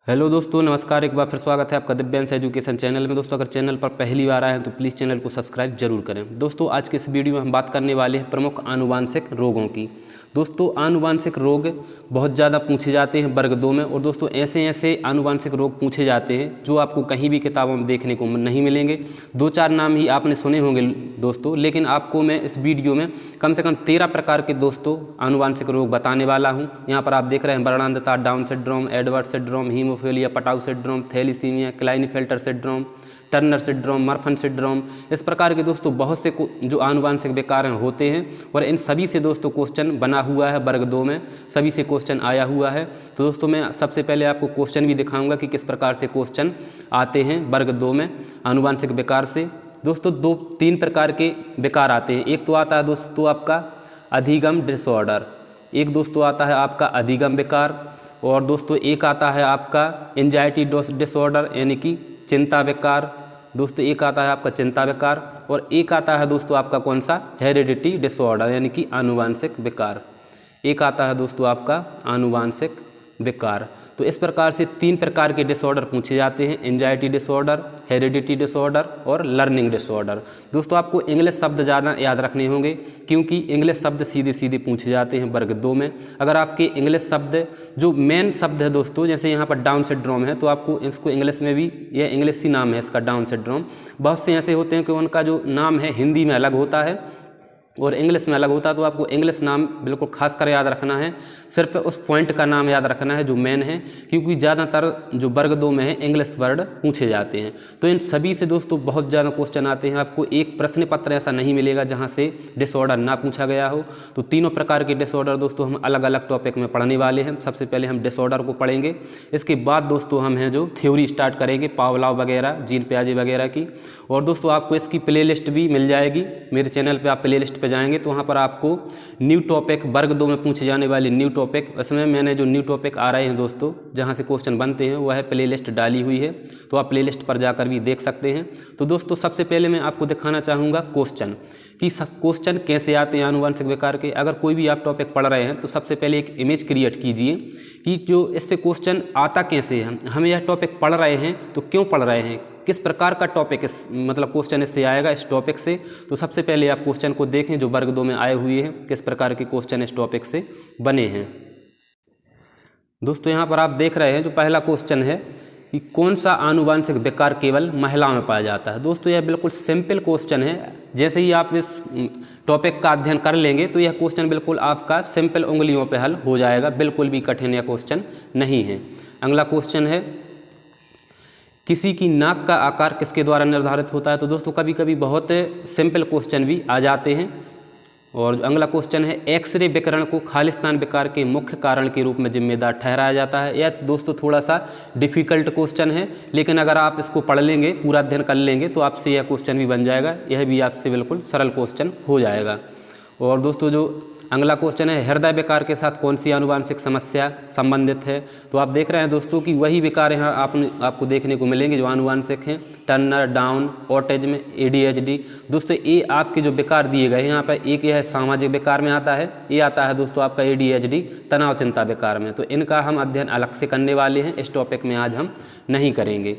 Hello दोस्तों, नमस्कार। एक बार फिर स्वागत है आपका दिव्यांश एजुकेशन चैनल में। दोस्तों, अगर चैनल पर पहली बार आए हैं तो प्लीज़ चैनल को सब्सक्राइब जरूर करें। दोस्तों, आज के इस वीडियो में हम बात करने वाले हैं प्रमुख आनुवांशिक रोगों की। दोस्तों, आनुवांशिक रोग बहुत ज़्यादा पूछे जाते हैं वर्ग 2 में। और दोस्तों, ऐसे आनुवांशिक रोग पूछे जाते हैं जो आपको कहीं भी किताबों में देखने को नहीं मिलेंगे। 2-4 नाम ही आपने सुने होंगे दोस्तों, लेकिन आपको मैं इस वीडियो में कम से कम 13 प्रकार के दोस्तों आनुवांशिक रोग बताने वाला हूं। यहाँ पर आप देख रहे हैं वर्णांधता, Down syndrome, Edward syndrome, haemophilia, Patau syndrome, thalassaemia, Klinefelter syndrome, Turner syndrome, Marfan syndrome. इस प्रकार के दोस्तों बहुत से जो आनुवांशिक विकार होते हैं और इन सभी से दोस्तों क्वेश्चन बना हुआ है वर्ग 2 में, सभी से क्वेश्चन आया हुआ है। तो दोस्तों, मैं सबसे पहले आपको क्वेश्चन भी दिखाऊंगा कि किस प्रकार से क्वेश्चन आते हैं वर्ग 2 में आनुवांशिक विकार से। दोस्तों, 2-3 प्रकार के विकार आते हैं। एक तो आता है दोस्तों आपका अधिगम डिसऑर्डर, एक दोस्तों आता है आपका अधिगम विकार, और दोस्तों एक आता है आपका एंजाइटी डिसऑर्डर यानी कि चिंता विकार। दोस्तों, एक आता है आपका चिंता विकार, और एक आता है दोस्तों आपका कौन सा, हेरिडिटी डिसऑर्डर यानी कि आनुवांशिक विकार। एक आता है दोस्तों आपका आनुवांशिक विकार। तो इस प्रकार से 3 प्रकार के डिसऑर्डर पूछे जाते हैं, एंजाइटी डिसऑर्डर, हेरिडिटी डिसऑर्डर और लर्निंग डिसऑर्डर। दोस्तों, आपको इंग्लिश शब्द ज़्यादा याद रखने होंगे क्योंकि इंग्लिश शब्द सीधे सीधे पूछे जाते हैं वर्ग 2 में। अगर आपके इंग्लिश शब्द जो मेन शब्द है दोस्तों, जैसे यहाँ पर डाउन सिंड्रोम है, तो आपको इसको इंग्लिश में भी, यह इंग्लिश ही नाम है इसका, डाउन सिंड्रोम। बहुत से ऐसे होते हैं कि उनका जो नाम है हिंदी में अलग होता है और इंग्लिश में अलग होता है, तो आपको इंग्लिश नाम बिल्कुल खास कर याद रखना है। सिर्फ उस पॉइंट का नाम याद रखना है जो मेन है, क्योंकि ज़्यादातर जो वर्ग 2 में है इंग्लिश वर्ड पूछे जाते हैं। तो इन सभी से दोस्तों बहुत ज़्यादा क्वेश्चन आते हैं। आपको एक प्रश्न पत्र ऐसा नहीं मिलेगा जहाँ से डिसऑर्डर ना पूछा गया हो। तो तीनों प्रकार के डिसऑर्डर दोस्तों हम अलग अलग टॉपिक में पढ़ने वाले हैं। सबसे पहले हम डिसऑर्डर को पढ़ेंगे, इसके बाद दोस्तों हम हैं जो थ्योरी स्टार्ट करेंगे पावलोव वगैरह, जीन पियाजे वगैरह की। और दोस्तों, आपको इसकी प्लेलिस्ट भी मिल जाएगी मेरे चैनल पे। आप प्लेलिस्ट पे जाएंगे तो वहाँ पर आपको न्यू टॉपिक, वर्ग 2 में पूछे जाने वाले न्यू टॉपिक, इसमें मैंने जो न्यू टॉपिक आ रहे हैं दोस्तों जहाँ से क्वेश्चन बनते हैं वह प्लेलिस्ट डाली हुई है, तो आप प्लेलिस्ट पर जाकर भी देख सकते हैं। तो दोस्तों, सबसे पहले मैं आपको दिखाना चाहूँगा क्वेश्चन कि सब क्वेश्चन कैसे आते हैं आनुवंशिक विकार के। अगर कोई भी आप टॉपिक पढ़ रहे हैं तो सबसे पहले एक इमेज क्रिएट कीजिए कि जो इससे क्वेश्चन आता कैसे है। हम यह टॉपिक पढ़ रहे हैं तो क्यों पढ़ रहे हैं, किस प्रकार का टॉपिक इस मतलब क्वेश्चन इससे आएगा, इस टॉपिक से। तो सबसे पहले आप क्वेश्चन को देखें जो वर्ग 2 में आए हुए हैं, किस प्रकार के क्वेश्चन इस टॉपिक से बने हैं। दोस्तों, यहाँ पर आप देख रहे हैं जो पहला क्वेश्चन है कि कौन सा आनुवंशिक विकार केवल महिलाओं में पाया जाता है। दोस्तों, यह बिल्कुल सिंपल क्वेश्चन है। जैसे ही आप इस टॉपिक का अध्ययन कर लेंगे तो यह क्वेश्चन बिल्कुल आपका सिंपल उंगलियों पे हल हो जाएगा, बिल्कुल भी कठिन यह क्वेश्चन नहीं है। अगला क्वेश्चन है किसी की नाक का आकार किसके द्वारा निर्धारित होता है। तो दोस्तों, कभी कभी बहुत सिंपल क्वेश्चन भी आ जाते हैं। और अगला क्वेश्चन है एक्सरे विकिरण को खालिस्तान विकार के मुख्य कारण के रूप में जिम्मेदार ठहराया जाता है। यह दोस्तों थोड़ा सा डिफिकल्ट क्वेश्चन है, लेकिन अगर आप इसको पढ़ लेंगे, पूरा अध्ययन कर लेंगे तो आपसे यह क्वेश्चन भी बन जाएगा। यह भी आपसे बिल्कुल सरल क्वेश्चन हो जाएगा। और दोस्तों, जो अगला क्वेश्चन है हृदय विकार के साथ कौन सी आनुवंशिक समस्या संबंधित है। तो आप देख रहे हैं दोस्तों कि वही विकार यहाँ आपको देखने को मिलेंगे जो आनुवंशिक हैं, टर्नर, डाउन, ऑटिज्म, ADHD। दोस्तों, ये आपके जो विकार दिए गए हैं यहाँ पर, एक यह सामाजिक विकार में आता है, ये आता है दोस्तों आपका ADHD तनाव चिंता विकार में। तो इनका हम अध्ययन अलग से करने वाले हैं, इस टॉपिक में आज हम नहीं करेंगे।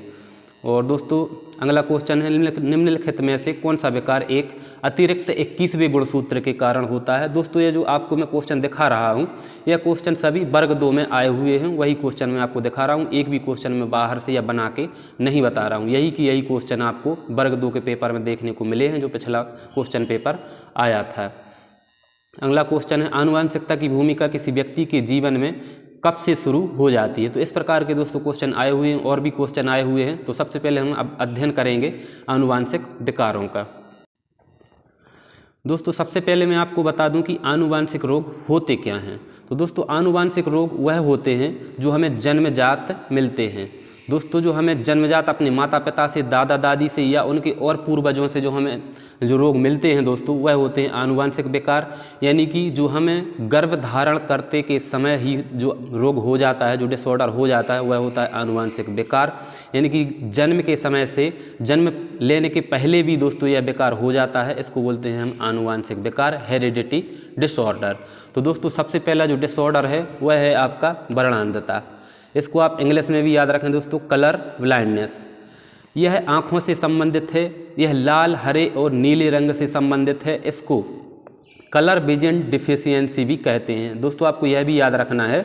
और दोस्तों, अगला क्वेश्चन है निम्नलिखित में से कौन सा विकार एक अतिरिक्त 21वें गुणसूत्र के कारण होता है। दोस्तों, ये जो आपको मैं क्वेश्चन दिखा रहा हूँ, यह क्वेश्चन सभी वर्ग 2 में आए हुए हैं, वही क्वेश्चन मैं आपको दिखा रहा हूँ। एक भी क्वेश्चन मैं बाहर से या बना के नहीं बता रहा हूँ। यही क्वेश्चन आपको वर्ग 2 के पेपर में देखने को मिले हैं, जो पिछला क्वेश्चन पेपर आया था। अगला क्वेश्चन है आनुवंशिकता की भूमिका किसी व्यक्ति के जीवन में कब से शुरू हो जाती है। तो इस प्रकार के दोस्तों क्वेश्चन आए हुए हैं, और भी क्वेश्चन आए हुए हैं। तो सबसे पहले हम अब अध्ययन करेंगे आनुवंशिक विकारों का। दोस्तों, सबसे पहले मैं आपको बता दूं कि आनुवंशिक रोग होते क्या हैं। तो दोस्तों, आनुवंशिक रोग वह होते हैं जो हमें जन्मजात मिलते हैं। दोस्तों, जो हमें जन्मजात अपने माता पिता से, दादा दादी से या उनके और पूर्वजों से जो हमें जो रोग मिलते हैं दोस्तों, वह होते हैं आनुवंशिक विकार। यानी कि जो हमें गर्भ धारण करते के समय ही जो रोग हो जाता है, जो डिसऑर्डर हो जाता है, वह होता है आनुवंशिक विकार। यानी कि जन्म के समय से, जन्म लेने के पहले भी दोस्तों यह विकार हो जाता है, इसको बोलते हैं हम आनुवंशिक विकार, हेरिडिटी डिसऑर्डर। तो दोस्तों, सबसे पहला जो डिसऑर्डर है वह है आपका वर्णांधता। इसको आप इंग्लिश में भी याद रखें दोस्तों, कलर ब्लाइंडनेस। यह आँखों से संबंधित है, यह लाल, हरे और नीले रंग से संबंधित है। इसको कलर विजन डिफिशियंसी भी कहते हैं। दोस्तों आपको यह भी याद रखना है,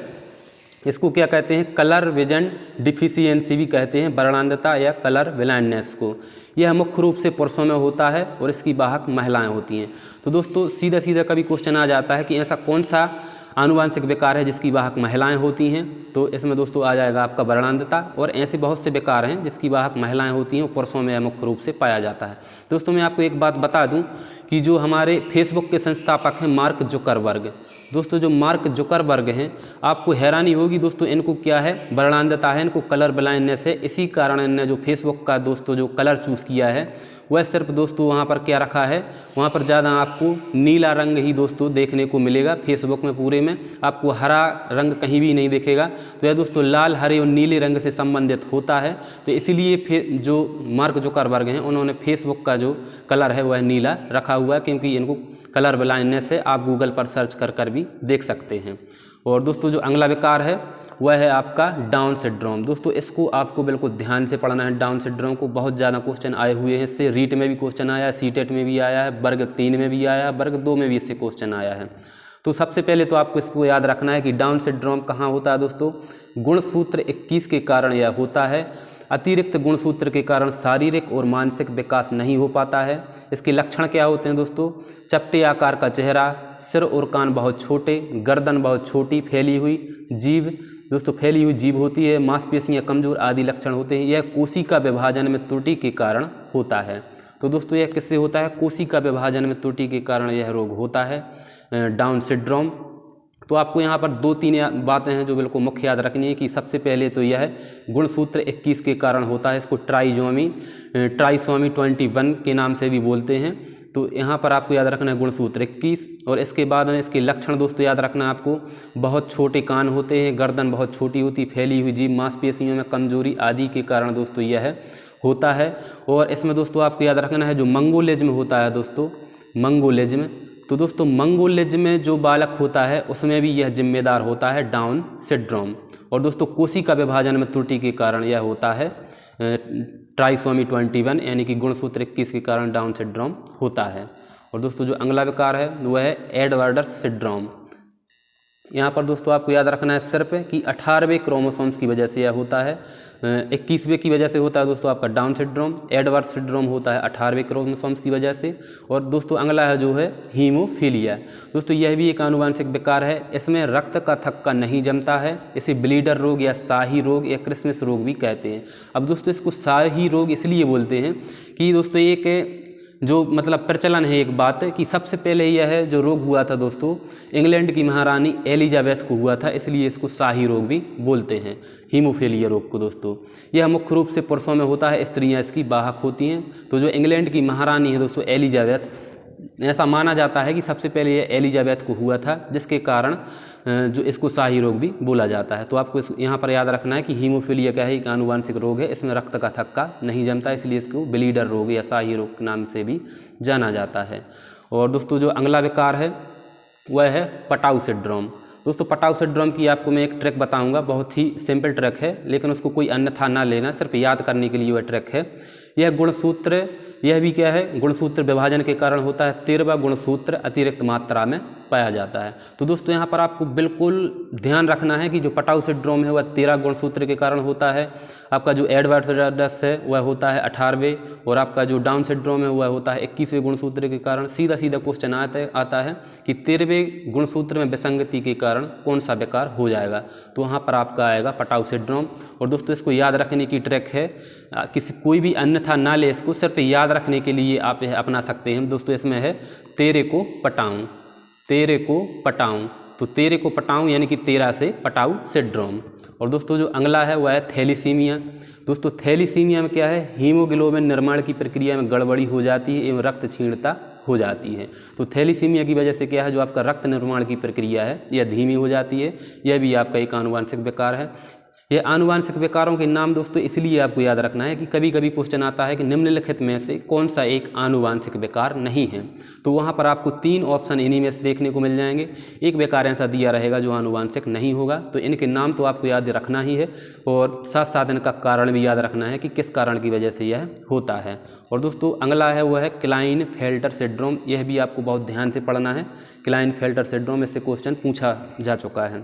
इसको क्या कहते हैं, कलर विजन डिफिशियंसी भी कहते हैं, वर्णांधता या कलर ब्लाइंडनेस को। यह मुख्य रूप से पुरुषों में होता है और इसकी वाहक महिलाएं होती हैं। तो दोस्तों सीधा सीधा कभी क्वेश्चन आ जाता है कि ऐसा कौन सा आनुवांशिक विकार है जिसकी वाहक महिलाएं होती हैं, तो इसमें दोस्तों आ जाएगा आपका वर्णांधता। और ऐसे बहुत से विकार हैं जिसकी वाहक महिलाएं होती हैं और पुरुषों में मुख्य रूप से पाया जाता है। दोस्तों मैं आपको एक बात बता दूं कि जो हमारे फेसबुक के संस्थापक हैं मार्क जुकरबर्ग, दोस्तों जो मार्क जुकरबर्ग हैं, आपको हैरानी होगी दोस्तों, इनको क्या है, वर्णांधता है, इनको कलर ब्लाइंडनेस है। इसी कारण इन्होंने जो फेसबुक का दोस्तों जो कलर चूज़ किया है वह सिर्फ दोस्तों वहाँ पर क्या रखा है, वहाँ पर ज़्यादा आपको नीला रंग ही दोस्तों देखने को मिलेगा। फेसबुक में पूरे में आपको हरा रंग कहीं भी नहीं दिखेगा। तो यह दोस्तों लाल, हरे और नीले रंग से संबंधित होता है। तो इसीलिए जो मार्क जुकरबर्ग हैं उन्होंने फेसबुक का जो कलर है वह नीला रखा हुआ है, क्योंकि इनको कलर ब्लाइंडनेस है। आप गूगल पर सर्च कर भी देख सकते हैं। और दोस्तों जो अगला विकार है वह है आपका डाउन सिंड्रोम। दोस्तों इसको आपको बिल्कुल ध्यान से पढ़ना है। डाउन सिंड्रोम को बहुत ज़्यादा क्वेश्चन आए हुए हैं इससे, रीट में भी क्वेश्चन आया है, सीटेट में भी आया है, वर्ग 3 में भी आया है, वर्ग 2 में भी इससे क्वेश्चन आया है। तो सबसे पहले तो आपको इसको याद रखना है कि डाउन सिंड्रोम कहाँ होता है दोस्तों, गुणसूत्र 21 के कारण यह होता है। अतिरिक्त गुणसूत्र के कारण शारीरिक और मानसिक विकास नहीं हो पाता है। इसके लक्षण क्या होते हैं दोस्तों, चपटे आकार का चेहरा, सिर और कान बहुत छोटे, गर्दन बहुत छोटी, फैली हुई जीभ, दोस्तों फैली हुई जीभ होती है, मांसपेशियां कमजोर आदि लक्षण होते हैं। यह कोशिका विभाजन में त्रुटि के कारण होता है। तो दोस्तों यह किससे होता है, कोशिका विभाजन में त्रुटि के कारण यह रोग होता है, डाउन सिंड्रोम। तो आपको यहाँ पर 2-3 बातें हैं जो बिल्कुल मुख्य याद रखनी है कि सबसे पहले तो यह गुणसूत्र 21 के कारण होता है। इसको ट्राइसोमी 21 के नाम से भी बोलते हैं। तो यहाँ पर आपको याद रखना है गुणसूत्र 21। और इसके बाद में इसके लक्षण दोस्तों याद रखना है आपको, बहुत छोटे कान होते हैं, गर्दन बहुत छोटी होती, फैली हुई जीभ, मांसपेशियों में कमजोरी आदि के कारण दोस्तों यह होता है। और इसमें दोस्तों आपको याद रखना है जो मंगोलिज्म होता है दोस्तों, मंगोलिज्म, तो दोस्तों मंगोलिज्म में जो बालक होता है उसमें भी यह जिम्मेदार होता है डाउन सिंड्रोम। और दोस्तों कोशिका विभाजन में त्रुटि के कारण यह होता है ट्राइसोमी 21 यानी कि गुणसूत्र 21 के कारण डाउन सिंड्रोम होता है। और दोस्तों जो अगला विकार है वह है एडवर्डस सिंड्रोम। यहाँ पर दोस्तों आपको याद रखना है सिर्फ कि 18वें क्रोमोसोम्स की वजह से यह होता है, 21वें की वजह से होता है दोस्तों आपका डाउन सिंड्रोम। एडवर्ड सिंड्रोम होता है 18वें क्रोमोसोम्स की वजह से। और दोस्तों अगला है जो है हीमोफीलिया। दोस्तों यह भी एक आनुवांशिक विकार है। इसमें रक्त का थक्का नहीं जमता है। इसे ब्लीडर रोग या शाही रोग या क्रिसमस रोग भी कहते हैं। अब दोस्तों इसको शाही रोग इसलिए बोलते हैं कि दोस्तों एक जो मतलब प्रचलन है एक बात कि सबसे पहले यह है जो रोग हुआ था दोस्तों इंग्लैंड की महारानी एलिजाबेथ को हुआ था, इसलिए इसको शाही रोग भी बोलते हैं, हीमोफीलिया रोग को। दोस्तों यह मुख्य रूप से पुरुषों में होता है, स्त्रियां इसकी वाहक होती हैं। तो जो इंग्लैंड की महारानी है दोस्तों एलिजाबेथ, ऐसा माना जाता है कि सबसे पहले यह एलिजाबेथ को हुआ था, जिसके कारण जो इसको शाही रोग भी बोला जाता है। तो आपको यहाँ पर याद रखना है कि हीमोफीलिया क्या है, एक आनुवांशिक रोग है। इसमें रक्त का थक्का नहीं जमता, इसलिए इसको ब्लीडर रोग या शाही रोग के नाम से भी जाना जाता है। और दोस्तों जो अगला विकार है वह है पटाऊ सिंड्रोम। दोस्तों पटाऊ सिंड्रोम की आपको मैं एक ट्रिक बताऊंगा, बहुत ही सिंपल ट्रिक है, लेकिन उसको कोई अन्यथा ना लेना, सिर्फ याद करने के लिए वह ट्रिक है। यह गुणसूत्र, यह भी क्या है, गुणसूत्र विभाजन के कारण होता है। 13वां गुणसूत्र अतिरिक्त मात्रा में पाया जाता है। तो दोस्तों यहाँ पर आपको बिल्कुल ध्यान रखना है कि जो पटाऊ सिंड्रोम है वह 13 गुणसूत्र के कारण होता है। आपका जो एडवर्डस है वह होता है 18वें, और आपका जो डाउन सिंड्रोम है वह होता है 21वें गुणसूत्र के कारण। सीधा सीधा क्वेश्चन आता है कि 13वें गुणसूत्र में विसंगति के कारण कौन सा विकार हो जाएगा, तो वहाँ पर आपका आएगा पटाऊ सिंड्रोम। और दोस्तों इसको याद रखने की ट्रिक है, कोई भी अन्यथा ना ले, इसको सिर्फ याद रखने के लिए आप यह अपना सकते हैं। दोस्तों इसमें है 13 को पटाऊं, 13 को पटाऊं, तो 13 को पटाऊं यानी कि 13 से पटाऊ सिंड्रोम। और दोस्तों जो अगला है वह है थैलीसीमिया। दोस्तों थैलीसीमिया में क्या है, हीमोग्लोबिन निर्माण की प्रक्रिया में गड़बड़ी हो जाती है एवं रक्त क्षीणता हो जाती है। तो थैलीसीमिया की वजह से क्या है, जो आपका रक्त निर्माण की प्रक्रिया है यह धीमी हो जाती है। यह भी आपका एक आनुवांशिक विकार है। ये आनुवांशिक विकारों के नाम दोस्तों इसलिए आपको याद रखना है कि कभी कभी क्वेश्चन आता है कि निम्नलिखित में से कौन सा एक आनुवांशिक विकार नहीं है, तो वहाँ पर आपको 3 ऑप्शन इन्हीं में से देखने को मिल जाएंगे। एक विकार ऐसा दिया रहेगा जो आनुवांशिक नहीं होगा, तो इनके नाम तो आपको याद रखना ही है और साथ साथ इनका कारण भी याद रखना है कि किस कारण की वजह से यह होता है। और दोस्तों अगला है वह है क्लाइनफेल्टर सिंड्रोम। यह भी आपको बहुत ध्यान से पढ़ना है। क्लाइनफेल्टर सिंड्रोम, इससे क्वेश्चन पूछा जा चुका है।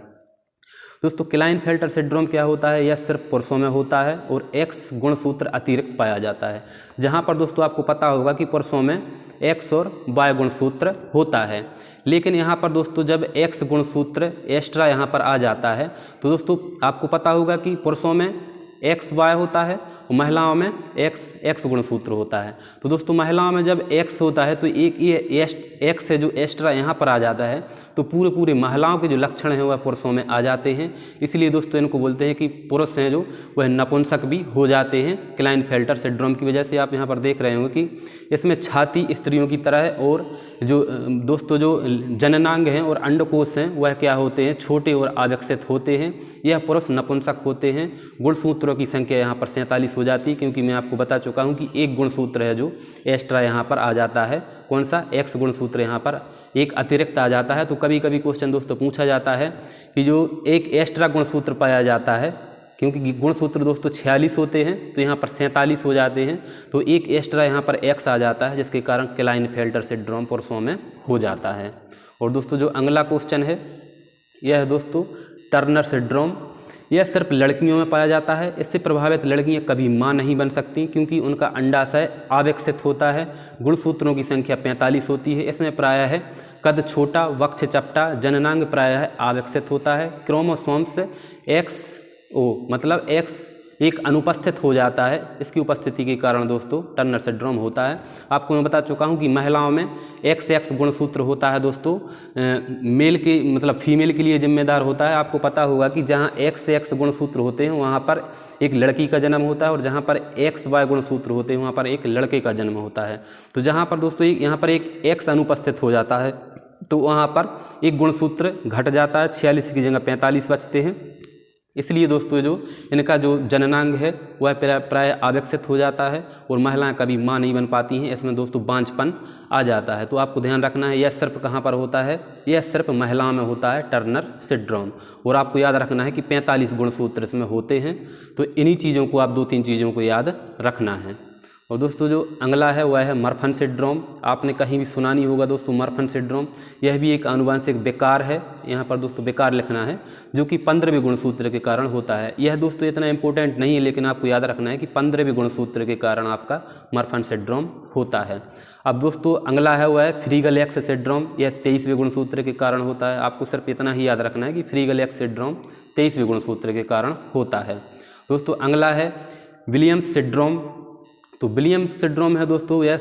दोस्तों क्लाइनफेल्टर सिंड्रोम क्या होता है? यह सिर्फ पुरुषों में होता है और एक्स गुणसूत्र अतिरिक्त पाया जाता है। जहां पर दोस्तों आपको पता होगा कि पुरुषों में एक्स और वाई गुणसूत्र होता है, लेकिन यहाँ पर दोस्तों जब एक्स गुणसूत्र एक्स्ट्रा यहाँ पर आ जाता है तो दोस्तों आपको पता होगा कि पुरुषों में एक्स वाई होता है और महिलाओं में एक्स गुणसूत्र होता है। तो दोस्तों महिलाओं में जब एक्स होता है तो एक ये एक्स है जो एक्स्ट्रा यहाँ पर आ जाता है, तो पूरे महिलाओं के जो लक्षण हैं वह पुरुषों में आ जाते हैं। इसलिए दोस्तों इनको बोलते हैं कि पुरुष हैं जो वह नपुंसक भी हो जाते हैं क्लाइनफेल्टर सिंड्रोम की वजह से। आप यहाँ पर देख रहे होंगे कि इसमें छाती स्त्रियों की तरह है और जो दोस्तों जो जननांग हैं और अंडकोश हैं वह क्या होते हैं? छोटे और अविकसित होते हैं। यह पुरुष नपुंसक होते हैं। गुणसूत्रों की संख्या यहाँ पर 47 हो जाती है, क्योंकि मैं आपको बता चुका हूँ कि एक गुणसूत्र है जो एक्स्ट्रा यहाँ पर आ जाता है। कौन सा? एक्स गुणसूत्र यहाँ पर एक अतिरिक्त आ जाता है। तो कभी कभी क्वेश्चन दोस्तों पूछा जाता है कि जो एक एक्स्ट्रा गुणसूत्र पाया जाता है, क्योंकि गुणसूत्र दोस्तों 46 होते हैं तो यहाँ पर 47 हो जाते हैं, तो एक एक्स्ट्रा यहाँ पर एक्स आ जाता है, जिसके कारण क्लाइनफेल्टर सिंड्रोम पुरुषों में हो जाता है। और दोस्तों जो अगला क्वेश्चन है यह है दोस्तों टर्नर सिंड्रोम। यह सिर्फ लड़कियों में पाया जाता है। इससे प्रभावित लड़कियां कभी मां नहीं बन सकती, क्योंकि उनका अंडाशय अविकसित होता है। गुणसूत्रों की संख्या 45 होती है। इसमें प्रायः है कद छोटा, वक्ष चपटा, जननांग प्रायः अविकसित होता है। क्रोमोसोम्स XO मतलब X एक अनुपस्थित हो जाता है। इसकी उपस्थिति के कारण दोस्तों टर्नर सिंड्रोम होता है। आपको मैं बता चुका हूं कि महिलाओं में XX गुणसूत्र होता है दोस्तों, मेल के मतलब फीमेल के लिए जिम्मेदार होता है। आपको पता होगा कि जहां XX गुणसूत्र होते हैं वहां पर एक लड़की का जन्म होता है और जहां पर XY गुणसूत्र होते हैं वहां पर एक लड़के का जन्म होता है। तो जहां पर दोस्तों यहाँ पर एक X अनुपस्थित हो जाता है तो वहाँ पर एक गुणसूत्र घट जाता है, 46 की जगह 45 बचते हैं। इसलिए दोस्तों जो इनका जो जननांग है वह प्राय अविकसित हो जाता है और महिलाएं कभी मां नहीं बन पाती हैं। इसमें दोस्तों बांझपन आ जाता है। तो आपको ध्यान रखना है यह सिर्फ कहाँ पर होता है? यह सिर्फ महिलाओं में होता है टर्नर सिंड्रोम। और आपको याद रखना है कि 45 गुणसूत्र इसमें होते हैं। तो इन्हीं चीज़ों को आप 2-3 चीज़ों को याद रखना है। और दोस्तों जो अगला है वह है मर्फन सिंड्रोम। आपने कहीं भी सुना नहीं होगा दोस्तों मर्फन सिंड्रोम। यह भी एक आनुवांशिक विकार है। यहाँ पर दोस्तों विकार लिखना है, जो कि 15वें गुणसूत्र के कारण होता है। यह दोस्तों इतना इंपॉर्टेंट नहीं है, लेकिन आपको याद रखना है कि 15वें गुणसूत्र के कारण आपका मर्फन सिंड्रोम होता है। अब दोस्तों अगला है वह है फ्रीगल एक्स सिंड्रोम। यह 23वें गुणसूत्र के कारण होता है। आपको सिर्फ इतना ही याद रखना है कि फ्रीगल एक्स सिंड्रोम 23वें गुणसूत्र के कारण होता है। दोस्तों अगला है विलियम्स सिंड्रोम। तो विलियम्स सिंड्रोम है दोस्तों यह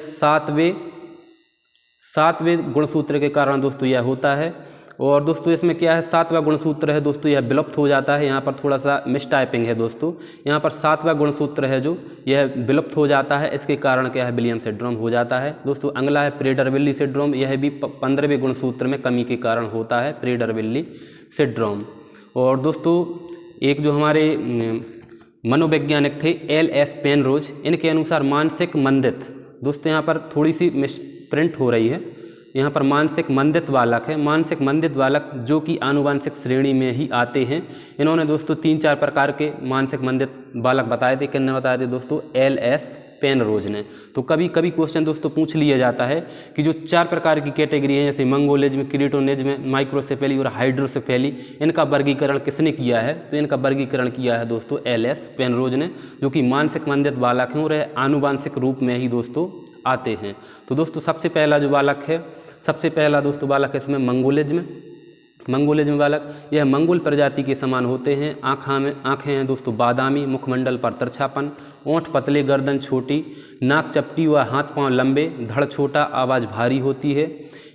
7वें गुणसूत्र के कारण दोस्तों यह होता है। और दोस्तों इसमें क्या है? 7वां गुणसूत्र है दोस्तों यह विलुप्त हो जाता है। यहाँ पर थोड़ा सा मिसटाइपिंग है दोस्तों। यहाँ पर 7वां गुणसूत्र है जो यह विलुप्त हो जाता है। इसके कारण क्या है? विलियम्स सिंड्रोम हो जाता है। दोस्तों अगला है प्रेडर-विल्ली सिंड्रोम। यह भी 15वें गुणसूत्र में कमी के कारण होता है, प्रेडर-विल्ली सिंड्रोम। और दोस्तों एक जो हमारे मनोवैज्ञानिक थे LS पेनरोज, इनके अनुसार मानसिक मंदित, दोस्तों यहाँ पर थोड़ी सी मिसप्रिंट हो रही है। यहाँ पर मानसिक मंदित बालक है। मानसिक मंदित बालक जो कि आनुवांशिक श्रेणी में ही आते हैं। इन्होंने दोस्तों 3-4 प्रकार के मानसिक मंदित बालक बताए थे। किसने बताए थे दोस्तों? LS पेनरोज ने। तो कभी कभी क्वेश्चन दोस्तों पूछ लिया जाता है कि जो 4 प्रकार की कैटेगरी है, जैसे मंगोलिज्म, क्रीटोनिज्म, माइक्रोसेफेली और हाइड्रोसेफेली, इनका वर्गीकरण किसने किया है? तो इनका वर्गीकरण किया है दोस्तों LS पेनरोज ने, जो कि मानसिक मंदित बालक हैं और आनुवांशिक रूप में ही दोस्तों आते हैं। तो दोस्तों सबसे पहला जो बालक है, सबसे पहला दोस्तों बालक है इसमें मंगोलिज्म बालक। यह मंगोल प्रजाति के समान होते हैं। आँखें हैं दोस्तों बादामी, मुखमंडल पर तिरछापन, ओंठ पतले, गर्दन छोटी, नाक चपटी व हाथ पांव लंबे, धड़ छोटा, आवाज़ भारी होती है।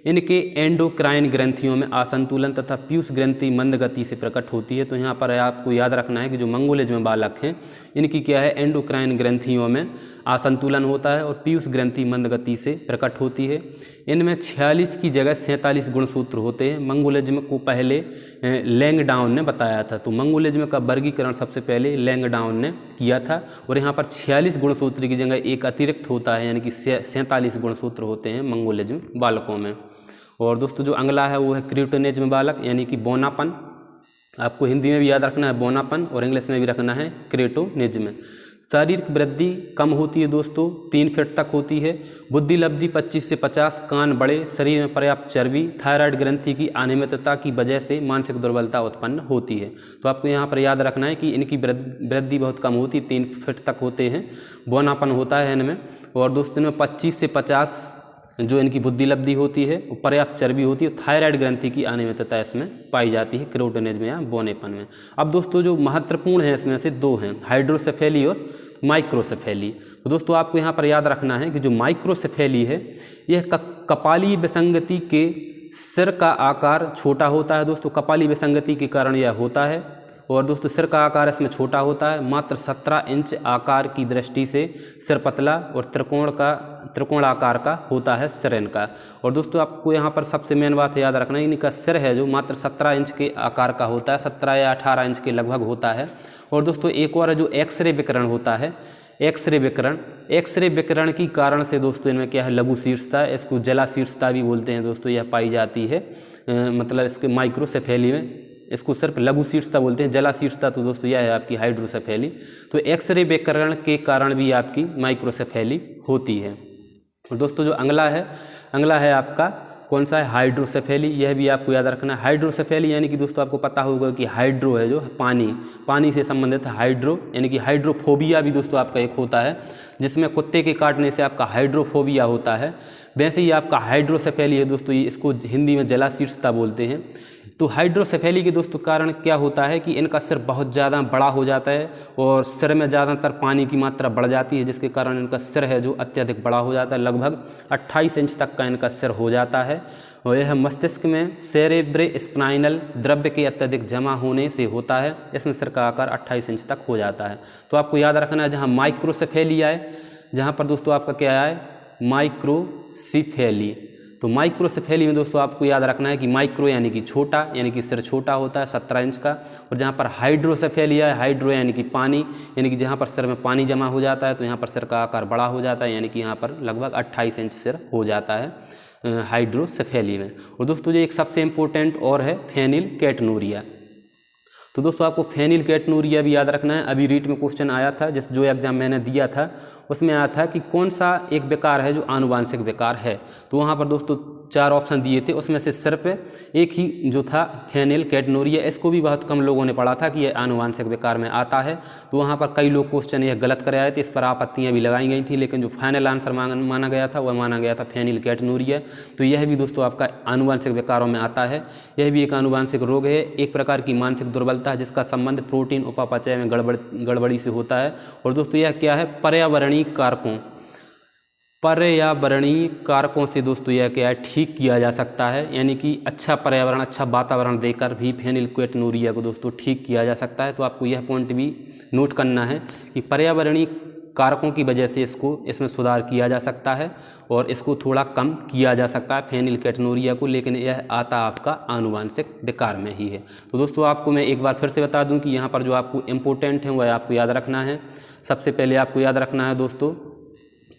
इनके एंडोक्राइन ग्रंथियों में असंतुलन तथा पीयूष ग्रंथि मंद गति से प्रकट होती है। तो यहाँ पर आपको याद रखना है कि जो मंगोलिज्म बालक हैं इनकी क्या है? एंडोक्राइन ग्रंथियों में असंतुलन होता है, और पीयूष ग्रंथि मंद गति से प्रकट होती है। इनमें 46 की जगह 47 गुणसूत्र होते हैं। मंगोलिज्म को पहले लैंगडाउन ने बताया था, तो मंगोलिज्म का वर्गीकरण सबसे पहले लैंगडाउन ने किया था, और यहाँ पर 46 गुणसूत्र की जगह एक अतिरिक्त होता है, यानी कि 47 गुणसूत्र होते हैं मंगोलिज्म बालकों में। और दोस्तों जो अगला है वो है क्रियोटनिज्म बालक, यानी कि बौनापन। आपको हिंदी में भी याद रखना है बौनापन, और इंग्लिश में भी रखना है क्रियोटनिज्म। शारीरिक वृद्धि कम होती है दोस्तों, 3 फीट तक होती है। बुद्धि लब्धि 25 से 50, कान बड़े, शरीर में पर्याप्त चर्बी, थायराइड ग्रंथि की अनियमितता की वजह से मानसिक दुर्बलता उत्पन्न होती है। तो आपको यहाँ पर याद रखना है कि इनकी वृद्धि बहुत कम होती है, 3 फीट तक होते हैं, बौनापन होता है इनमें। और दोस्तों इनमें 25 से 50 जो इनकी बुद्धि लब्धि होती है, वो पर्याप्त चर्बी होती है, थायराइड ग्रंथि की अनियमितता इसमें पाई जाती है क्रियोटनिज्म या बौनेपन में। अब दोस्तों जो महत्वपूर्ण है इसमें से 2 हैं, हाइड्रोसेफेली और माइक्रोसेफेली। तो दोस्तों आपको यहाँ पर याद रखना है कि जो माइक्रोसेफेली है यह कपाली विसंगति के सिर का आकार छोटा होता है। दोस्तों कपाली विसंगति के कारण यह होता है, और दोस्तों सिर का आकार इसमें छोटा होता है। मात्र 17 इंच आकार की दृष्टि से सिर पतला और त्रिकोण आकार का होता है सिर इनका। और दोस्तों आपको यहाँ पर सबसे मेन बात याद रखना है, इनका सिर है जो मात्र 17 इंच के आकार का होता है, 17 या 18 इंच के लगभग होता है। और दोस्तों एक और है जो एक्सरे विकिरण होता है, एक्सरे विकिरण की कारण से दोस्तों इनमें क्या है, लघु शीर्षता, इसको जला शीर्षता भी बोलते हैं दोस्तों, यह पाई जाती है। मतलब इसके माइक्रोसेफेली में इसको सिर्फ लघु शीर्षता बोलते हैं, जला शीर्षता तो दोस्तों यह है आपकी हाइड्रोसेफेली। तो एक्सरे विकिरण के कारण भी आपकी माइक्रोसेफेली होती है। और दोस्तों जो अगला है आपका कौन सा है, हाइड्रोसेफेली। यह भी आपको याद रखना है। हाइड्रोसेफेली यानी कि दोस्तों आपको पता होगा कि हाइड्रो है जो पानी से संबंधित है, हाइड्रो यानी कि हाइड्रोफोबिया भी दोस्तों आपका एक होता है, जिसमें कुत्ते के काटने से आपका हाइड्रोफोबिया होता है। वैसे ही आपका हाइड्रोसेफेली है दोस्तों, इसको हिंदी में जला शीर्षता बोलते हैं। तो हाइड्रोसेफेली के दोस्तों कारण क्या होता है कि इनका सिर बहुत ज़्यादा बड़ा हो जाता है, और सिर में ज़्यादातर पानी की मात्रा बढ़ जाती है, जिसके कारण इनका सिर है जो अत्यधिक बड़ा हो जाता है, लगभग 28 इंच तक का इनका सिर हो जाता है। और यह मस्तिष्क में सेरेब्रोस्पाइनल द्रव्य के अत्यधिक जमा होने से होता है। इसमें सिर का आकार 28 इंच तक हो जाता है। तो आपको याद रखना है जहाँ माइक्रोसेफेली आए, जहाँ पर दोस्तों आपका क्या आए, माइक्रोसेफेली। तो माइक्रोसेफेली में दोस्तों आपको याद रखना है कि माइक्रो यानी कि छोटा, यानी कि सिर छोटा होता है 17 इंच का। और जहाँ पर हाइड्रोसेफेली है, हाइड्रो यानी कि पानी, यानी कि जहाँ पर सिर में पानी जमा हो जाता है, तो यहाँ पर सिर का आकार बड़ा हो जाता है, यानी कि यहाँ पर लगभग 28 इंच सिर हो जाता है हाइड्रोसेफेली में। और दोस्तों जो एक सबसे इम्पोर्टेंट और है फेनिलकेटोनुरिया। तो दोस्तों आपको फेनिलकेटोनुरिया भी याद रखना है। अभी रीट में क्वेश्चन आया था, जो एग्जाम मैंने दिया था उसमें आया था कि कौन सा एक विकार है जो आनुवांशिक विकार है। तो वहाँ पर दोस्तों 4 ऑप्शन दिए थे, उसमें से सिर्फ एक ही जो था फेनिलकेटोनुरिया, इसको भी बहुत कम लोगों ने पढ़ा था कि यह आनुवांशिक विकार में आता है। तो वहाँ पर कई लोग क्वेश्चन यह गलत कर आए थे, इस पर आपत्तियाँ भी लगाई गई थी, लेकिन जो फाइनल आंसर माना गया था वह माना गया था फेनिलकेटोनुरिया। तो यह भी दोस्तों आपका आनुवांशिक विकारों में आता है। यह भी एक आनुवांशिक रोग है, एक प्रकार की मानसिक दुर्बलता है जिसका संबंध प्रोटीन उपापचय में गड़बड़ी से होता है। और दोस्तों यह क्या है, पर्यावरणीय कारकों से दोस्तों यह क्या है, ठीक किया जा सकता है। यानी कि अच्छा पर्यावरण, अच्छा वातावरण देकर भी फेनिलकेटोनुरिया को दोस्तों ठीक किया जा सकता है। तो आपको यह पॉइंट भी नोट करना है कि पर्यावरणीय कारकों की वजह से इसमें सुधार किया जा सकता है और इसको थोड़ा कम किया जा सकता है फेनिलकेटोनुरिया को, लेकिन यह आता आपका आनुवांशिक विकार में ही है। तो दोस्तों आपको मैं एक बार फिर से बता दूं कि यहाँ पर जो आपको इम्पोर्टेंट है वह आपको याद रखना है। सबसे पहले आपको याद रखना है दोस्तों,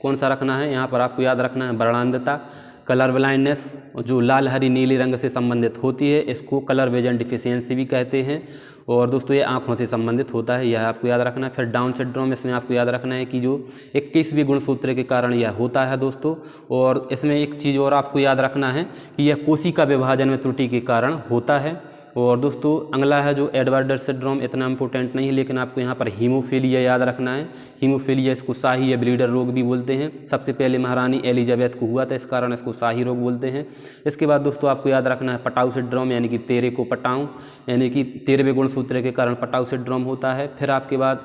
कौन सा रखना है, यहाँ पर आपको याद रखना है वर्णांधता, कलर ब्लाइंडनेस, जो लाल हरी नीली रंग से संबंधित होती है, इसको कलर विजन डिफिशियंसी भी कहते हैं। और दोस्तों ये आँखों से संबंधित होता है, यह आपको याद रखना है। फिर डाउन सिंड्रोम, इसमें आपको याद रखना है कि जो 21वें गुणसूत्र के कारण यह होता है दोस्तों। और इसमें एक चीज़ और आपको याद रखना है कि यह कोशिका विभाजन में त्रुटि के कारण होता है। और दोस्तों अगला है जो एडवर्डर सिंड्रोम, इतना इंपॉर्टेंट नहीं है, लेकिन आपको यहाँ पर हीमोफीलिया याद रखना है। हीमोफीलिया, इसको शाही या ब्लीडर रोग भी बोलते हैं। सबसे पहले महारानी एलिजाबेथ को हुआ था, इस कारण इसको शाही रोग बोलते हैं। इसके बाद दोस्तों आपको याद रखना है पटाऊ सिंड्रोम, यानी कि तेरे को पटाऊँ, यानी कि 13वें गुणसूत्र के कारण पटाऊ सिंड्रोम होता है। फिर आपके बाद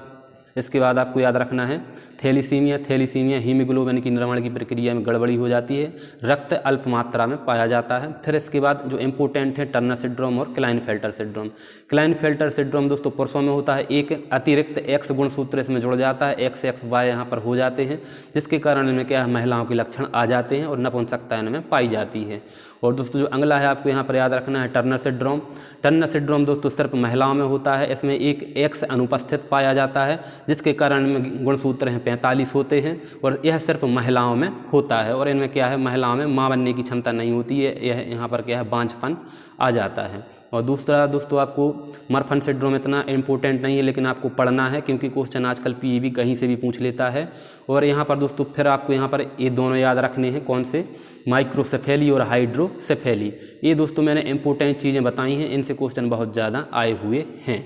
इसके बाद आपको याद रखना है थैलीसीमिया हीमोग्लोबिन की निर्माण की प्रक्रिया में गड़बड़ी हो जाती है, रक्त अल्प मात्रा में पाया जाता है। फिर इसके बाद जो इम्पोर्टेंट है टर्नर सिंड्रोम और क्लाइनफेल्टर सिंड्रोम। क्लाइनफेल्टर सिंड्रोम दोस्तों पुरुषों में होता है, एक अतिरिक्त एक्स गुणसूत्र इसमें जुड़ जाता है, एक्स एक्स वाई यहाँ पर हो जाते हैं, जिसके कारण इनमें क्या है महिलाओं के लक्षण आ जाते हैं और नपुंसकता इनमें पाई जाती है। और दोस्तों जो अगला है आपको यहाँ पर याद रखना है टर्नर सिंड्रोम। टर्नर सिंड्रोम दोस्तों सिर्फ महिलाओं में होता है, इसमें एक एक्स अनुपस्थित पाया जाता है, जिसके कारण इनमें गुणसूत्र हैं 45 होते हैं और यह सिर्फ महिलाओं में होता है। और इनमें क्या है महिलाओं में माँ बनने की क्षमता नहीं होती है, यह यहाँ पर क्या है बांझपन आ जाता है। और दूसरा दोस्तों आपको मरफन सिंड्रोम इतना इम्पोर्टेंट नहीं है, लेकिन आपको पढ़ना है क्योंकि क्वेश्चन आजकल पीईबी कहीं से भी पूछ लेता है। और यहाँ पर दोस्तों फिर आपको यहाँ पर ये दोनों याद रखने हैं, कौन से, माइक्रोसेफेली और हाइड्रोसेफेली। ये दोस्तों मैंने इंपॉर्टेंट चीज़ें बताई हैं, इनसे क्वेश्चन बहुत ज़्यादा आए हुए हैं।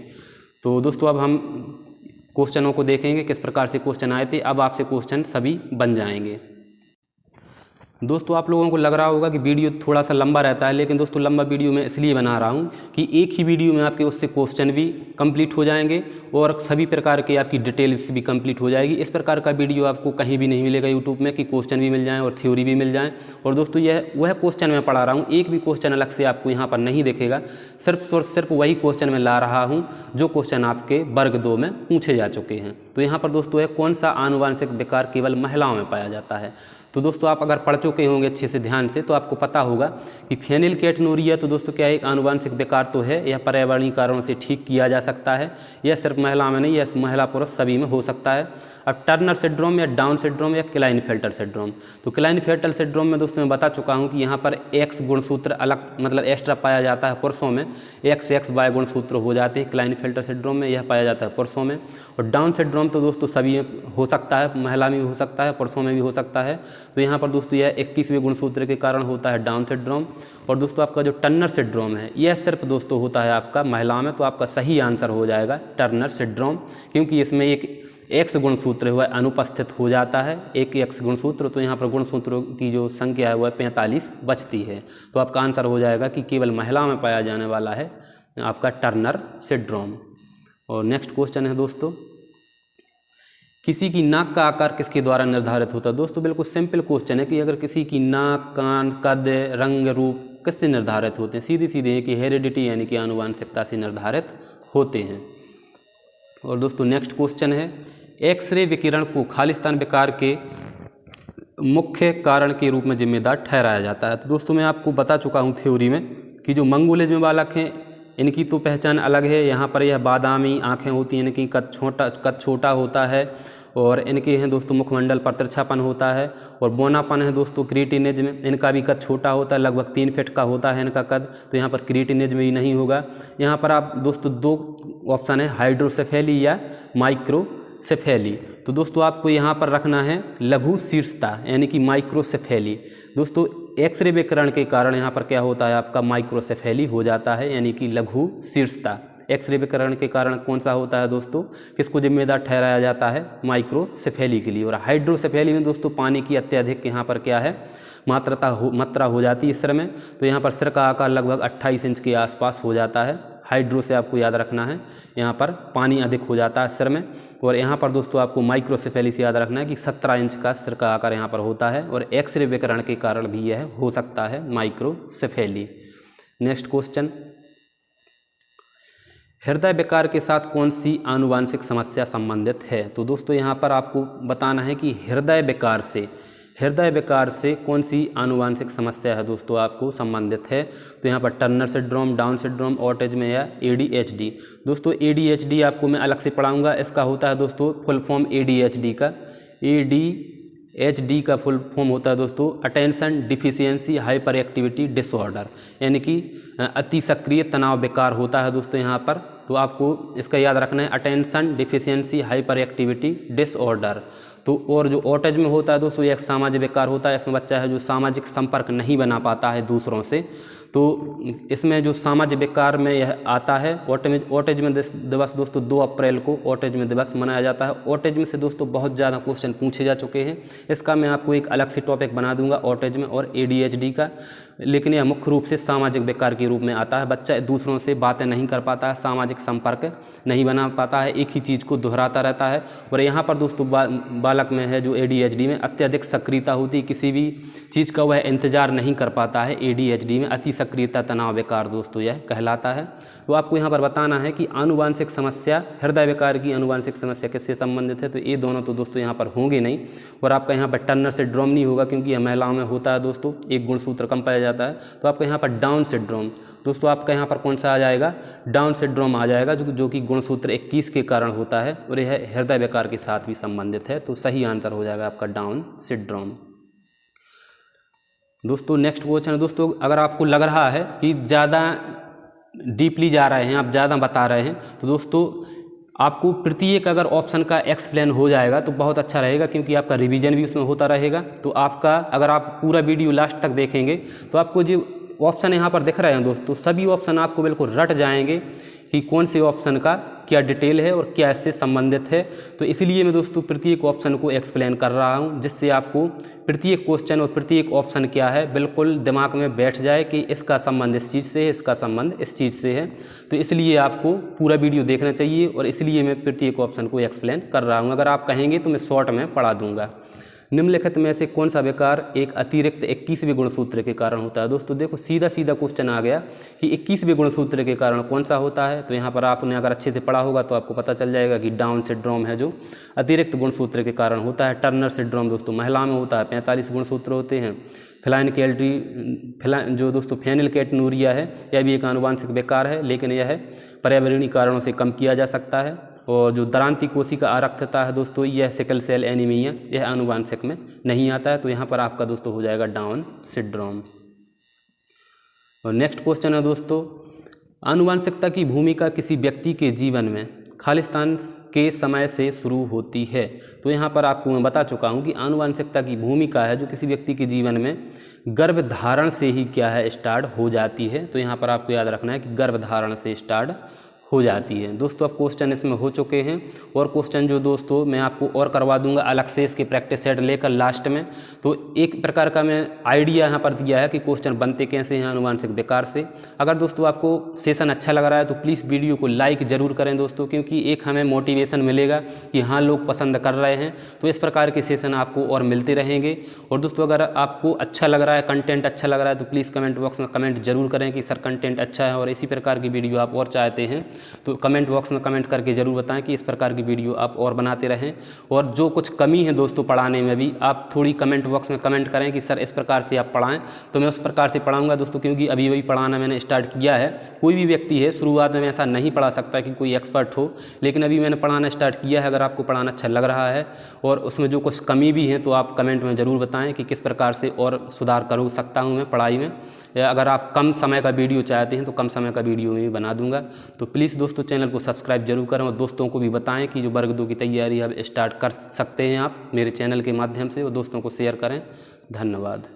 तो दोस्तों अब हम क्वेश्चनों को देखेंगे किस प्रकार से क्वेश्चन आए थे। अब आपसे क्वेश्चन सभी बन जाएंगे। दोस्तों आप लोगों को लग रहा होगा कि वीडियो थोड़ा सा लंबा रहता है, लेकिन दोस्तों लंबा वीडियो मैं इसलिए बना रहा हूँ कि एक ही वीडियो में आपके उससे क्वेश्चन भी कंप्लीट हो जाएंगे और सभी प्रकार के आपकी डिटेल्स भी कंप्लीट हो जाएगी। इस प्रकार का वीडियो आपको कहीं भी नहीं मिलेगा यूट्यूब में कि क्वेश्चन भी मिल जाएँ और थ्योरी भी मिल जाएँ। और दोस्तों यह वह क्वेश्चन मैं पढ़ा रहा हूँ, एक भी क्वेश्चन अलग से आपको यहाँ पर नहीं दिखेगा, सिर्फ और सिर्फ वही क्वेश्चन मैं ला रहा हूँ जो क्वेश्चन आपके वर्ग 2 में पूछे जा चुके हैं। तो यहाँ पर दोस्तों है कौन सा आनुवांशिक विकार केवल महिलाओं में पाया जाता है। तो दोस्तों आप अगर पढ़ चुके होंगे अच्छे से ध्यान से तो आपको पता होगा कि फेनिलकेटोनुरिया तो दोस्तों क्या है, एक आनुवांशिक विकार तो है, यह पर्यावरणीय कारणों से ठीक किया जा सकता है, यह सिर्फ महिला में नहीं, यह महिला पुरुष सभी में हो सकता है। अब टर्नर सिंड्रोम या डाउन सिंड्रोम या क्लाइनफेल्टर सिंड्रोम, तो क्लाइनफेल्टर सिंड्रोम में दोस्तों मैं बता चुका हूँ कि यहाँ पर एक्स गुणसूत्र अलग मतलब एक्स्ट्रा पाया जाता है पुरुषों में, एक्स एक्स वाई गुणसूत्र हो जाते हैं क्लाइनफेल्टर सिंड्रोम में, यह पाया जाता है पुरुषों में। और डाउन सिंड्रोम तो दोस्तों सभी हो सकता है, महिला में भी हो सकता है, पुरुषों में भी हो सकता है। तो यहाँ पर दोस्तों यह 21वें गुणसूत्र के कारण होता है डाउन सिंड्रोम। और दोस्तों आपका जो टर्नर सिंड्रोम है यह सिर्फ दोस्तों होता है आपका महिला में, तो आपका सही आंसर हो जाएगा टर्नर सिंड्रोम, क्योंकि इसमें एक एक्स गुणसूत्र वह अनुपस्थित हो जाता है, एक एक्स गुणसूत्र, तो यहाँ पर गुणसूत्रों की जो संख्या है वह 45 बचती है। तो आपका आंसर हो जाएगा कि केवल महिला में पाया जाने वाला है आपका टर्नर सिंड्रोम। और नेक्स्ट क्वेश्चन है दोस्तों, किसी की नाक का आकार किसके द्वारा निर्धारित होता है। दोस्तों बिल्कुल सिंपल क्वेश्चन है कि अगर किसी की नाक, कान, कद, रंग, रूप किससे निर्धारित होते हैं, सीधे सीधे कि हेरिडिटी यानी कि आनुवांशिकता से निर्धारित होते हैं। और दोस्तों नेक्स्ट क्वेश्चन है, एक्सरे विकिरण को खालिस्तान विकार के मुख्य कारण के रूप में जिम्मेदार ठहराया जाता है। तो दोस्तों मैं आपको बता चुका हूँ थ्योरी में कि जो मंगोलिज्म बालक हैं इनकी तो पहचान अलग है, यहाँ पर यह बादामी आँखें होती हैं, इनकी कद छोटा होता है और इनके हैं दोस्तों मुखमंडल पर तिरछापन होता है। और बोनापन है दोस्तों क्रीटिनिज्म, इनका भी कद छोटा होता है, लगभग 3 फीट का होता है इनका कद, तो यहाँ पर क्रीटिनिज्म ही नहीं होगा। यहाँ पर आप दोस्तों 2 ऑप्शन है, हाइड्रोसेफेली या माइक्रोसेफेली। तो दोस्तों आपको यहाँ पर रखना है लघु शीर्षता यानी कि माइक्रोसेफेली। दोस्तों एक्सरे विकिरण के कारण यहाँ पर क्या होता है आपका माइक्रोसेफेली हो जाता है यानी कि लघु शीर्षता। एक्सरे विकिरण के कारण कौन सा होता है दोस्तों, किसको जिम्मेदार ठहराया जाता है, माइक्रोसेफेली के लिए। और हाइड्रोसेफेली में दोस्तों पानी की अत्यधिक यहाँ पर क्या है मात्रा हो जाती है सिर में, तो यहाँ पर सिर का आकार लगभग 28 इंच के आसपास हो जाता है। हाइड्रो से आपको याद रखना है यहाँ पर पानी अधिक हो जाता है सिर में। और यहाँ पर दोस्तों आपको माइक्रोसेफेली से याद रखना है कि 17 इंच का सिर का आकार यहाँ पर होता है और एक्सरे विकिरण के कारण भी यह हो सकता है माइक्रोसेफेली। नेक्स्ट क्वेश्चन, हृदय विकार के साथ कौन सी आनुवांशिक समस्या संबंधित है। तो दोस्तों यहाँ पर आपको बताना है कि हृदय विकार से कौन सी आनुवांशिक समस्या है दोस्तों आपको संबंधित है। तो यहाँ पर Turner syndrome, down syndrome, autism या ADHD। दोस्तों ADHD आपको मैं अलग से पढ़ाऊंगा, इसका होता है दोस्तों फुल फॉर्म ADHD का फुल फॉर्म होता है दोस्तों attention deficiency hyper activity disorder, यानी कि अति सक्रिय तनाव विकार होता है दोस्तों यहाँ पर। तो आपको इसका याद रखना है attention deficiency hyper activity disorder. तो और जो ऑटिज्म होता है दोस्तों ये एक सामाजिक विकार होता है, इसमें बच्चा है जो सामाजिक संपर्क नहीं बना पाता है दूसरों से, तो इसमें जो सामाजिक विकार में यह आता है। ऑटिज्म दिवस दोस्तों 2 अप्रैल को ऑटिज्म दिवस मनाया जाता है। ऑटिज्म से दोस्तों बहुत ज़्यादा क्वेश्चन पूछे जा चुके हैं, इसका मैं आपको एक अलग से टॉपिक बना दूंगा ऑटिज्म और ADHD का। लेकिन यह मुख्य रूप से सामाजिक विकार के रूप में आता है। बच्चा दूसरों से बातें नहीं कर पाता है, सामाजिक संपर्क नहीं बना पाता है, एक ही चीज़ को दोहराता रहता है। और यहाँ पर दोस्तों बालक में है जो ADHD में अत्यधिक सक्रियता होती है, किसी भी चीज़ का वह इंतजार नहीं कर पाता है। ADHD में अति सक्रियता तनाव विकार दोस्तों यह कहलाता है। तो आपको यहाँ पर बताना है कि आनुवांशिक समस्या, हृदय विकार की आनुवांशिक समस्या किससे संबंधित है, तो ये दोनों तो दोस्तों यहाँ पर होंगे नहीं। और आपका यहाँ पर टर्नर सिंड्रोम नहीं होगा, क्योंकि यह महिलाओं में होता है दोस्तों, एक गुणसूत्र कम पाया जाता है। तो आपका यहाँ पर डाउन सिंड्रोम दोस्तों, आपका यहाँ पर कौन सा आ जाएगा, डाउन सिंड्रोम आ जाएगा, जो कि गुणसूत्र 21 के कारण होता है और यह हृदय विकार के साथ भी संबंधित है। तो सही आंसर हो जाएगा आपका डाउन सिंड्रोम। दोस्तों नेक्स्ट क्वेश्चन है दोस्तों, अगर आपको लग रहा है कि ज़्यादा डीपली जा रहे हैं, आप ज़्यादा बता रहे हैं, तो दोस्तों आपको प्रत्येक अगर ऑप्शन का एक्सप्लेन हो जाएगा तो बहुत अच्छा रहेगा, क्योंकि आपका रिवीजन भी उसमें होता रहेगा। तो आपका अगर आप पूरा वीडियो लास्ट तक देखेंगे तो आपको जो ऑप्शन यहाँ पर दिख रहे हैं दोस्तों, सभी ऑप्शन आपको बिल्कुल रट जाएंगे कि कौन से ऑप्शन का क्या डिटेल है और क्या इससे संबंधित है। तो इसलिए मैं दोस्तों प्रत्येक ऑप्शन को एक्सप्लेन कर रहा हूँ, जिससे आपको प्रत्येक क्वेश्चन और प्रत्येक ऑप्शन क्या है बिल्कुल दिमाग में बैठ जाए कि इसका संबंध इस चीज़ से है, इसका संबंध इस चीज़ से है। तो इसलिए आपको पूरा वीडियो देखना चाहिए और इसलिए मैं प्रत्येक ऑप्शन को एक्सप्लेन कर रहा हूँ। अगर आप कहेंगे तो मैं शॉर्ट में पढ़ा दूंगा। निम्नलिखित में से कौन सा विकार एक अतिरिक्त 21वें गुणसूत्र के कारण होता है। दोस्तों देखो सीधा सीधा क्वेश्चन आ गया कि 21वें गुणसूत्र के कारण कौन सा होता है। तो यहाँ पर आपने अगर अच्छे से पढ़ा होगा तो आपको पता चल जाएगा कि डाउन सिंड्रोम है जो अतिरिक्त गुणसूत्र के कारण होता है। टर्नर सिंड्रोम दोस्तों महिला में होता है, 45 गुणसूत्र होते हैं। जो दोस्तों फेनिलकेटोनुरिया है, यह भी एक आनुवांशिक विकार है, लेकिन यह पर्यावरणीय कारणों से कम किया जा सकता है। और जो दरांती कोशिका आरक्तता है दोस्तों, यह सिकल सेल एनीमिया, यह आनुवांशिक में नहीं आता है। तो यहाँ पर आपका दोस्तों हो जाएगा डाउन सिंड्रोम। और नेक्स्ट क्वेश्चन है दोस्तों, आनुवांशिकता की भूमिका किसी व्यक्ति के जीवन में खालिस्तान के समय से शुरू होती है। तो यहाँ पर आपको मैं बता चुका हूँ कि आनुवांशिकता की भूमिका है जो किसी व्यक्ति के जीवन में गर्भधारण से ही क्या है स्टार्ट हो जाती है। तो यहाँ पर आपको याद रखना है कि गर्भधारण से स्टार्ट हो जाती है। दोस्तों अब क्वेश्चन इसमें हो चुके हैं और क्वेश्चन जो दोस्तों मैं आपको और करवा दूंगा अलग से इसके प्रैक्टिस सेट लेकर लास्ट में। तो एक प्रकार का मैं आइडिया यहाँ पर दिया है कि क्वेश्चन बनते कैसे हैं आनुवांशिक विकार से। अगर दोस्तों आपको सेशन अच्छा लग रहा है तो प्लीज़ वीडियो को लाइक ज़रूर करें दोस्तों, क्योंकि एक हमें मोटिवेशन मिलेगा कि हाँ लोग पसंद कर रहे हैं। तो इस प्रकार के सेशन आपको और मिलते रहेंगे। और दोस्तों अगर आपको अच्छा लग रहा है, कंटेंट अच्छा लग रहा है, तो प्लीज़ कमेंट बॉक्स में कमेंट जरूर करें कि सर कंटेंट अच्छा है और इसी प्रकार की वीडियो आप और चाहते हैं। तो कमेंट बॉक्स में कमेंट करके ज़रूर बताएं कि इस प्रकार की वीडियो आप और बनाते रहें। और जो कुछ कमी है दोस्तों पढ़ाने में भी आप थोड़ी कमेंट बॉक्स में कमेंट करें कि सर इस प्रकार से आप पढ़ाएं, तो मैं उस प्रकार से पढ़ाऊंगा दोस्तों। क्योंकि अभी वही पढ़ाना मैंने स्टार्ट किया है। कोई भी व्यक्ति है शुरुआत में ऐसा नहीं पढ़ा सकता कि कोई एक्सपर्ट हो, लेकिन अभी मैंने पढ़ाना स्टार्ट किया है। अगर आपको पढ़ाना अच्छा लग रहा है और उसमें जो कुछ कमी भी है तो आप कमेंट में ज़रूर बताएँ कि किस प्रकार से और सुधार कर सकता हूँ मैं पढ़ाई में। या अगर आप कम समय का वीडियो चाहते हैं तो कम समय का वीडियो में भी बना दूंगा। तो प्लीज़ दोस्तों चैनल को सब्सक्राइब जरूर करें और दोस्तों को भी बताएं कि जो वर्ग 2 की तैयारी अब स्टार्ट कर सकते हैं आप मेरे चैनल के माध्यम से, और दोस्तों को शेयर करें। धन्यवाद।